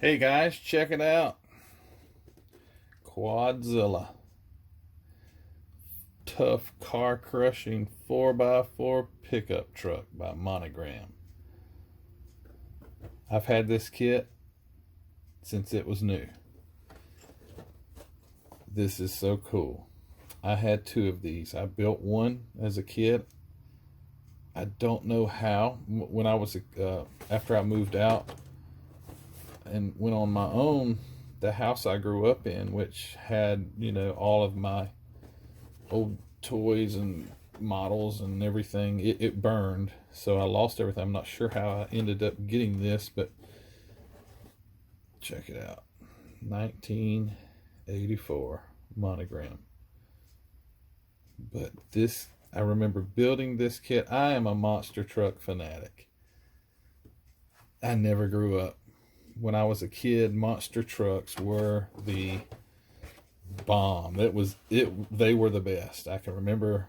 Hey guys, check it out. Quadzilla. Tough car crushing 4x4 pickup truck by Monogram. I've had this kit since it was new. This is so cool. I had two of these. I built one as a kid. I don't know how. When I was after I moved out and went on my own, the house I grew up in, which had, all of my old toys and models and everything, it burned. So I lost everything. I'm not sure how I ended up getting this, but check it out. 1984 Monogram. But this, I remember building this kit. I am a monster truck fanatic. I never grew up. When I was a kid, monster trucks were the bomb. They were the best. I can remember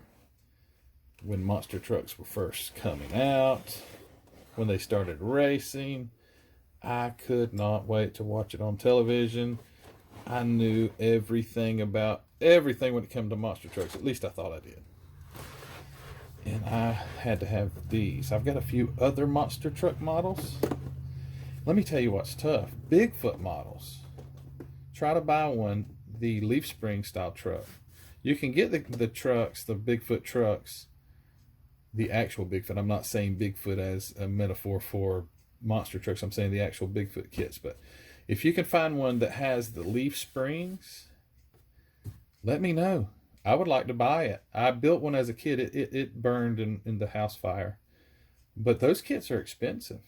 when monster trucks were first coming out, when they started racing. I could not wait to watch it on television. I knew everything about everything when it came to monster trucks. At least I thought I did. And I had to have these. I've got a few other monster truck models. Let me tell you what's tough. Bigfoot models. Try to buy one, the leaf spring style truck. You can get the trucks, the Bigfoot trucks, the actual Bigfoot. I'm not saying Bigfoot as a metaphor for monster trucks. I'm saying the actual Bigfoot kits. But if you can find one that has the leaf springs, let me know. I would like to buy it. I built one as a kid. It burned in the house fire. But those kits are expensive.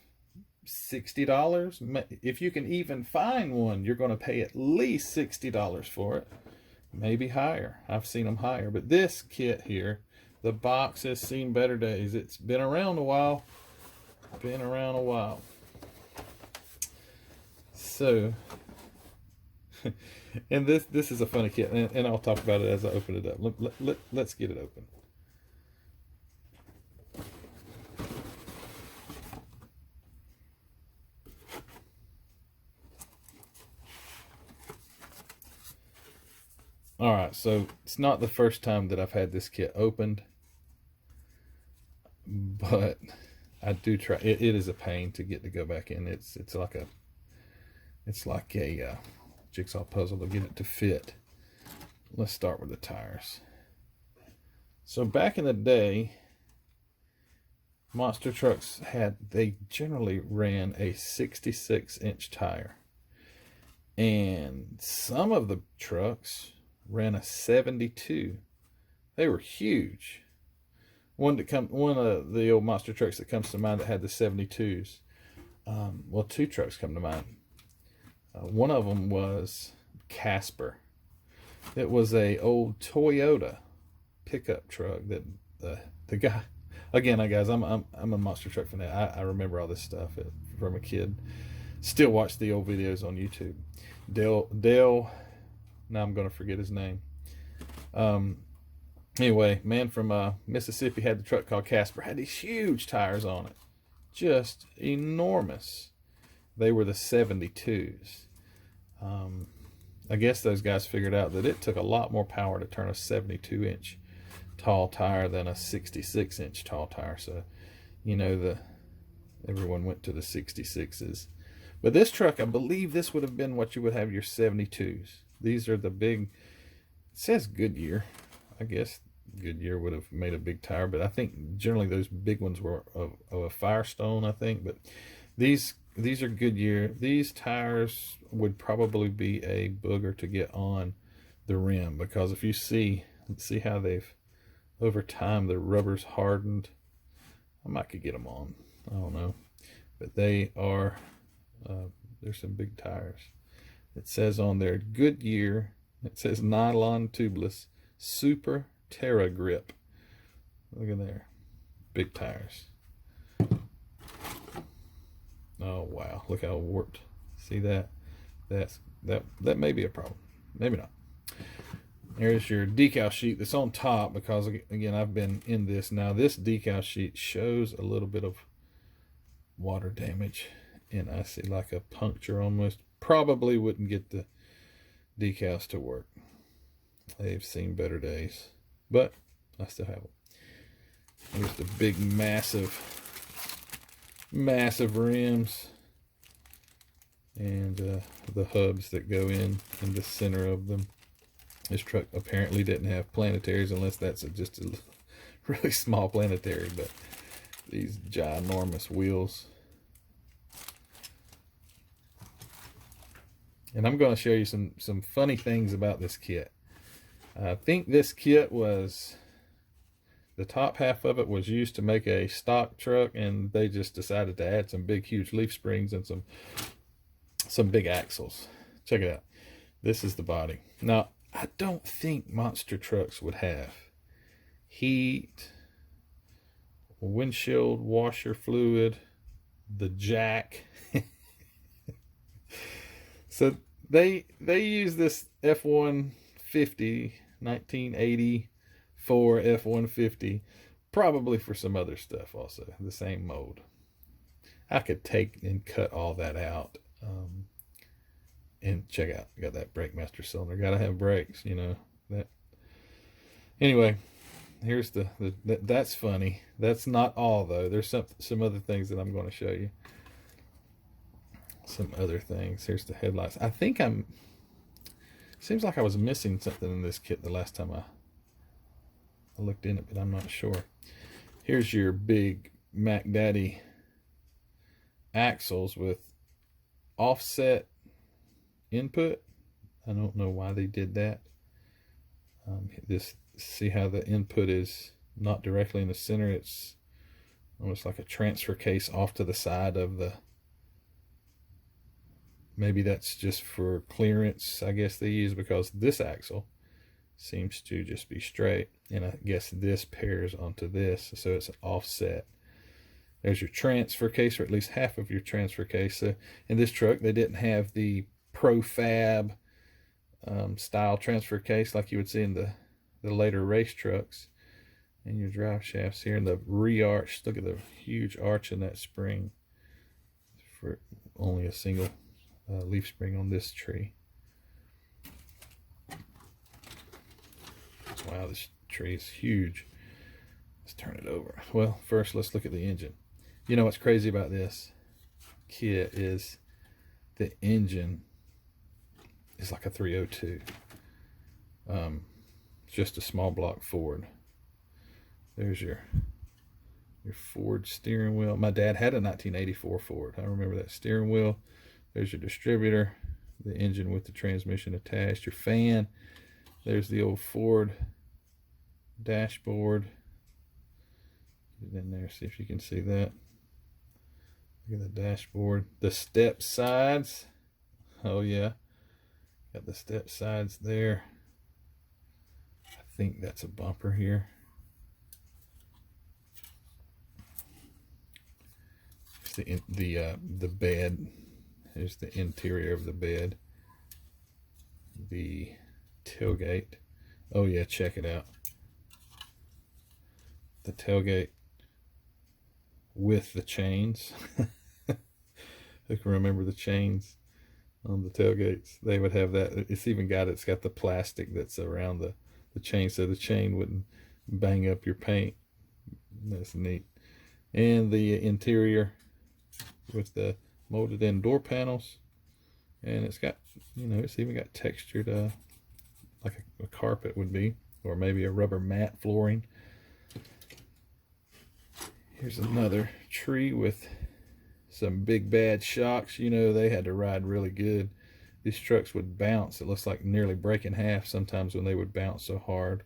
$60. If you can even find one, you're going to pay at least $60 for it. Maybe higher. I've seen them higher. But this kit here, the box has seen better days. It's been around a while. So, and this is a funny kit, and I'll talk about it as I open it up. Let's get it open. All right, so it's not the first time that I've had this kit opened, but I do try. It is a pain to get to go back in. It's like a jigsaw puzzle to get it to fit. Let's start with the tires. So back in the day, monster trucks they generally ran a 66-inch tire, and some of the trucks ran a 72. They were huge. One of the old monster trucks that comes to mind that had the 72s. Well, two trucks come to mind. One of them was Casper. It was a old Toyota pickup truck that the guy. Again, guys, I'm a monster truck fan. I remember all this stuff from a kid. Still watch the old videos on YouTube. Dale. Now I'm going to forget his name. Anyway, man from Mississippi had the truck called Casper. Had these huge tires on it. Just enormous. They were the 72s. I guess those guys figured out that it took a lot more power to turn a 72-inch tall tire than a 66-inch tall tire. So, everyone went to the 66s. But this truck, I believe this would have been what you would have your 72s. These are the big, it says Goodyear. I guess Goodyear would have made a big tire, but I think generally those big ones were of a Firestone, I think. But these are Goodyear. These tires would probably be a booger to get on the rim, because if you see how they've, over time, the rubber's hardened. I might could get them on. I don't know. But they are, there's some big tires. It says on there, Goodyear. It says nylon tubeless Super Terra Grip. Look at there. Big tires. Oh wow, look how warped. See that? That may be a problem. Maybe not. There's your decal sheet that's on top, because again, I've been in this. Now this decal sheet shows a little bit of water damage, and I see like a puncture almost probably wouldn't get the decals to work. They've seen better days, but I still have them. Here's the big, massive rims and the hubs that go in the center of them. This truck apparently didn't have planetaries, unless that's just a really small planetary, but these ginormous wheels. And I'm going to show you some funny things about this kit. I think this kit was, the top half of it was used to make a stock truck, and they just decided to add some big, huge leaf springs and some big axles. Check it out. This is the body. Now, I don't think monster trucks would have heat, windshield washer fluid, the jack. So they use this F-150 1984 F-150 probably for some other stuff also, the same mold. I could take and cut all that out. And check out, got that brake master cylinder. Gotta have brakes, you know that. Anyway, here's that's funny. That's not all though. There's some other things that I'm going to show you. Some other things. Here's the headlights. I think seems like I was missing something in this kit the last time I looked in it, but I'm not sure. Here's your big Mac Daddy axles with offset input. I don't know why they did that. See how the input is not directly in the center. It's almost like a transfer case off to the side of the, maybe that's just for clearance, I guess they use, because this axle seems to just be straight, and I guess this pairs onto this, so it's an offset. There's your transfer case, or at least half of your transfer case. So in this truck, they didn't have the profab style transfer case like you would see in the later race trucks. And your drive shafts here, and the re-arch. Look at the huge arch in that spring for only a single leaf spring on this tree. Wow, this tree is huge. Let's turn it over. Well, first let's look at the engine. You know what's crazy about this kit is the engine is like a 302. It's just a small block Ford. There's your Ford steering wheel. My dad had a 1984 Ford. I remember that steering wheel. There's your distributor, the engine with the transmission attached, your fan. There's the old Ford dashboard. Get it in there, see if you can see that. Look at the dashboard. The step sides. Oh yeah, got the step sides there. I think that's a bumper here. It's the bed. Here's the interior of the bed. The tailgate. Oh yeah, check it out. The tailgate with the chains. I can remember the chains on the tailgates. They would have that. It's got the plastic that's around the chain, so the chain wouldn't bang up your paint. That's neat. And the interior with the molded in door panels, and it's got, it's even got textured like a carpet would be, or maybe a rubber mat flooring. Here's another tree with some big bad shocks. They had to ride really good. These trucks would bounce. It looks like nearly break in half sometimes when they would bounce so hard.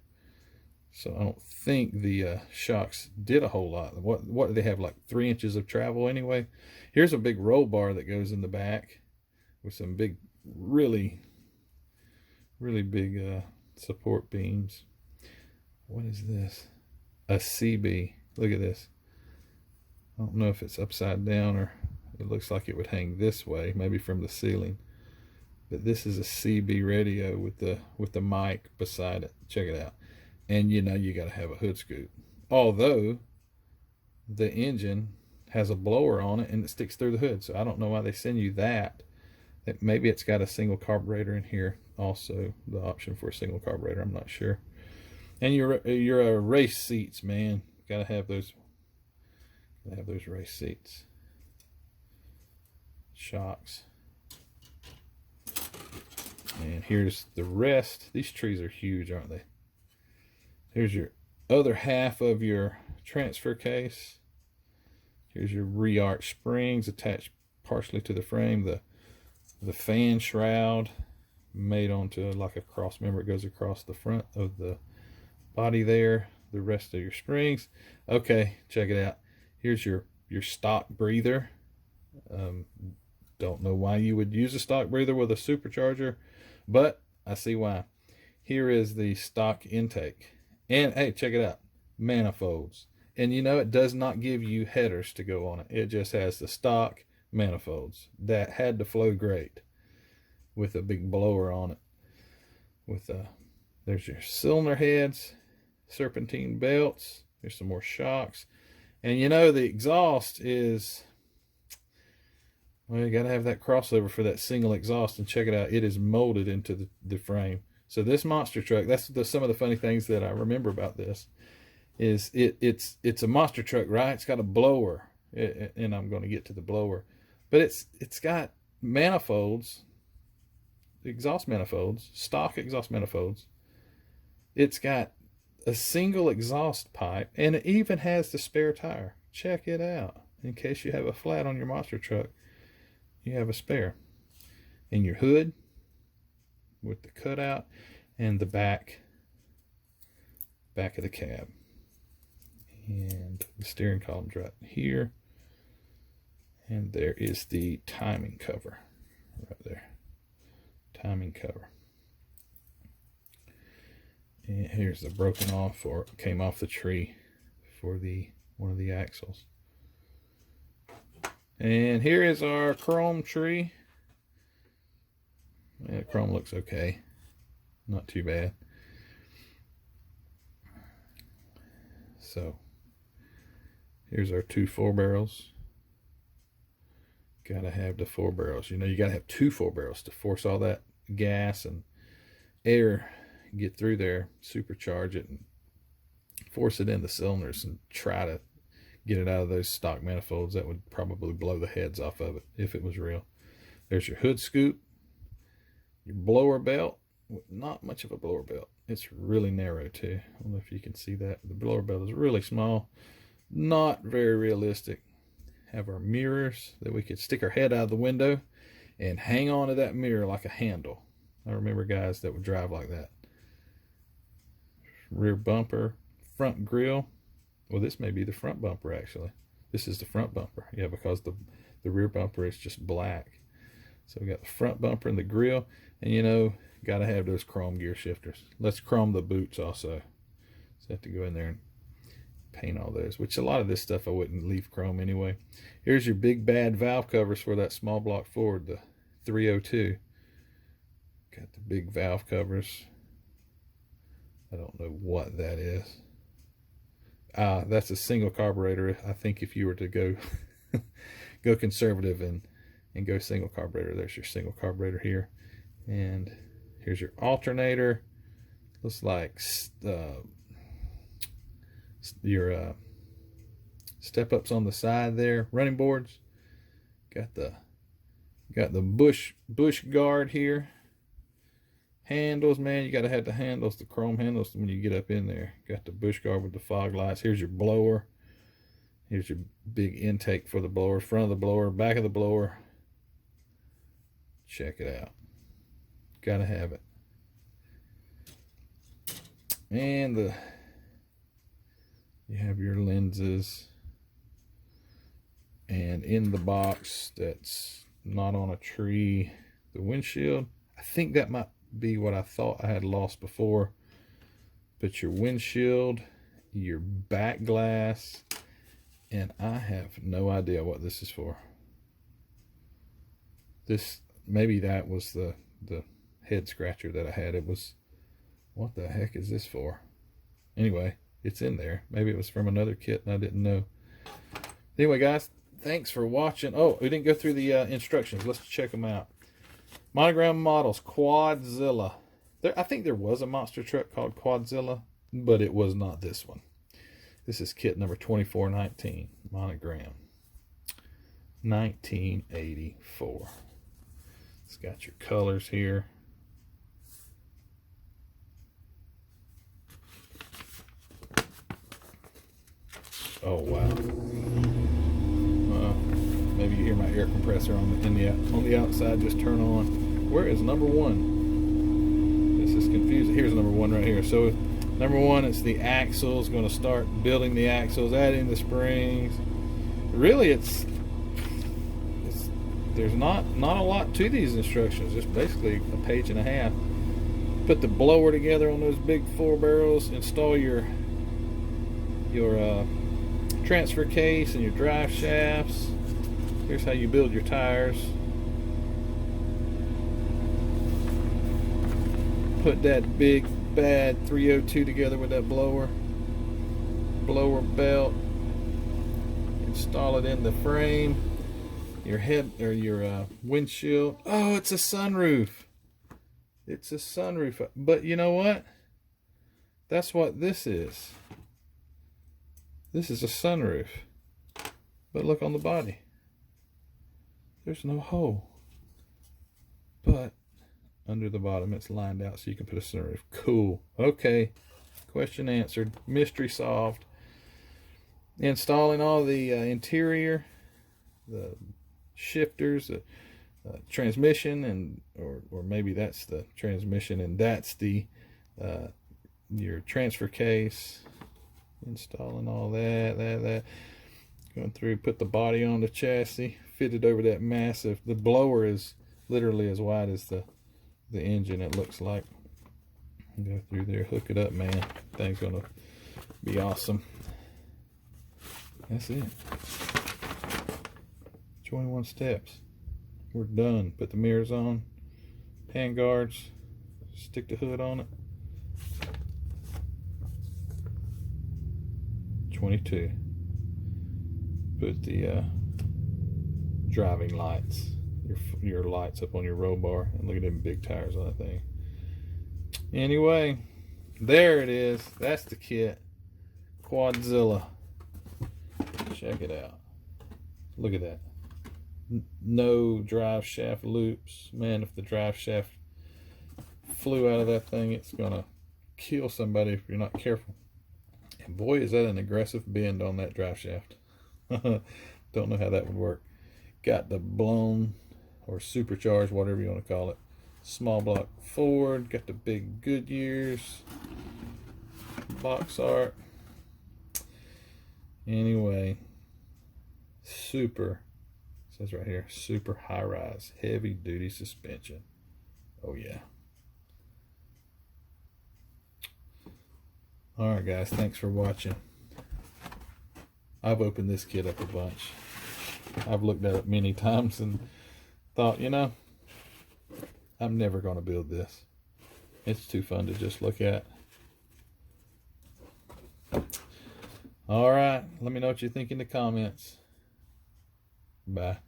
So I don't think the shocks did a whole lot. What do they have, like 3 inches of travel anyway? Here's a big roll bar that goes in the back with some big, really big support beams. What is this? A CB. Look at this. I don't know if it's upside down, or it looks like it would hang this way, maybe from the ceiling. But this is a CB radio with the mic beside it. Check it out. And you got to have a hood scoop. Although the engine has a blower on it and it sticks through the hood, so I don't know why they send you that Maybe it's got a single carburetor in here also, the option for a single carburetor, I'm not sure. And your race seats, man, gotta have those race seats. Shocks. And here's the rest. These trees are huge, aren't they? Here's your other half of your transfer case. Here's your re-arch springs attached partially to the frame. The fan shroud made onto like a cross member. It goes across the front of the body there. The rest of your springs. Okay, check it out. Here's your stock breather. Don't know why you would use a stock breather with a supercharger, but I see why. Here is the stock intake. And hey, check it out. Manifolds. And you know, it does not give you headers to go on it. It just has the stock manifolds. That had to flow great with a big blower on it. There's your cylinder heads, serpentine belts. There's some more shocks. And you know, the exhaust is, well, you got to have that crossover for that single exhaust. And check it out. It is molded into the frame. So this monster truck, that's some of the funny things that I remember about this, is it's a monster truck, right? It's got a blower, and I'm going to get to the blower. But it's got manifolds, exhaust manifolds, stock exhaust manifolds. It's got a single exhaust pipe, and it even has the spare tire. Check it out. In case you have a flat on your monster truck, you have a spare. And your hood with the cutout, and the back of the cab. And the steering column's right here. And there is the timing cover right there. Timing cover. And here's the broken off, or came off the tree for one of the axles. And here is our chrome tree. Yeah, chrome looks okay. Not too bad. So here's our 2 4-barrels. Gotta have the 4 barrels. You know, you gotta have 2 4-barrels to force all that gas and air, get through there, supercharge it, and force it in the cylinders and try to get it out of those stock manifolds. That would probably blow the heads off of it if it was real. There's your hood scoop, your blower belt. Not much of a blower belt. It's really narrow too. I don't know if you can see that. The blower belt is really small. Not very realistic. Have our mirrors that we could stick our head out of the window and hang on to that mirror like a handle. I remember guys that would drive like that. Rear bumper, front grille. Well, this may be the front bumper actually. This is the front bumper. Yeah, because the rear bumper is just black. So we got the front bumper and the grille. And you know, got to have those chrome gear shifters. Let's chrome the boots also. So I have to go in there and paint all those, which a lot of this stuff I wouldn't leave chrome anyway. Here's your big bad valve covers for that small block Ford, the 302. Got the big valve covers. I don't know what that is. That's a single carburetor. I think if you were to go go conservative and go single carburetor, there's your single carburetor here. And here's your alternator. Looks like your step ups on the side there. Running boards. Got the bush guard here. Handles, man, you gotta have the handles, the chrome handles when you get up in there. Got the bush guard with the fog lights. Here's your blower. Here's your big intake for the blower. Front of the blower, back of the blower. Check it out. Gotta have it. And you have your lenses. And in the box that's not on a tree, the windshield. I think that might be what I thought I had lost before. But your windshield, your back glass, and I have no idea what this is for. This, maybe that was the head scratcher that I had. It was, what the heck is this for? Anyway, it's in there. Maybe it was from another kit and I didn't know. Anyway, guys, thanks for watching. Oh, we didn't go through the instructions. Let's check them out. Monogram models, Quadzilla. I think there was a monster truck called Quadzilla, but it was not this one. This is kit number 2419, monogram, 1984. It's got your colors here. Oh wow! Maybe you hear my air compressor on the outside just turn on. Where is number one? This is confusing. Here's number one right here. So number one, it's the axles. Going to start building the axles, adding the springs. Really, there's not a lot to these instructions. Just basically a page and a half. Put the blower together on those big 4 barrels. Install your transfer case and your drive shafts. Here's how you build your tires. Put that big bad 302 together with that blower belt. Install it in the frame. Your head or your windshield. Oh, it's a sunroof. It's a sunroof. But you know what? That's what this is. This is a sunroof. But look on the body. There's no hole. But under the bottom it's lined out so you can put a sunroof. Cool. Okay. Question answered. Mystery solved. Installing all the interior, the shifters, the transmission, and or maybe that's the transmission and that's the your transfer case. Installing all that. Going through, put the body on the chassis, fitted over that massive. The blower is literally as wide as the engine. It looks like. Go through there, hook it up, man. Thing's gonna be awesome. That's it. 21 steps. We're done. Put the mirrors on, hand guards, stick the hood on it. 22. Put the driving lights, your lights up on your roll bar, and look at them big tires on that thing. Anyway, there it is. That's the kit. Quadzilla. Check it out. Look at that. No drive shaft loops. Man, if the drive shaft flew out of that thing, it's gonna kill somebody if you're not careful. And boy, is that an aggressive bend on that drive shaft. Don't know how that would work. Got the blown or supercharged, whatever you want to call it, small block Ford. Got the big Goodyears, box art. Anyway, super, it says right here, super high rise, heavy duty suspension. Oh yeah. Alright guys, thanks for watching. I've opened this kit up a bunch. I've looked at it many times and thought, you know, I'm never going to build this. It's too fun to just look at. Alright, let me know what you think in the comments. Bye.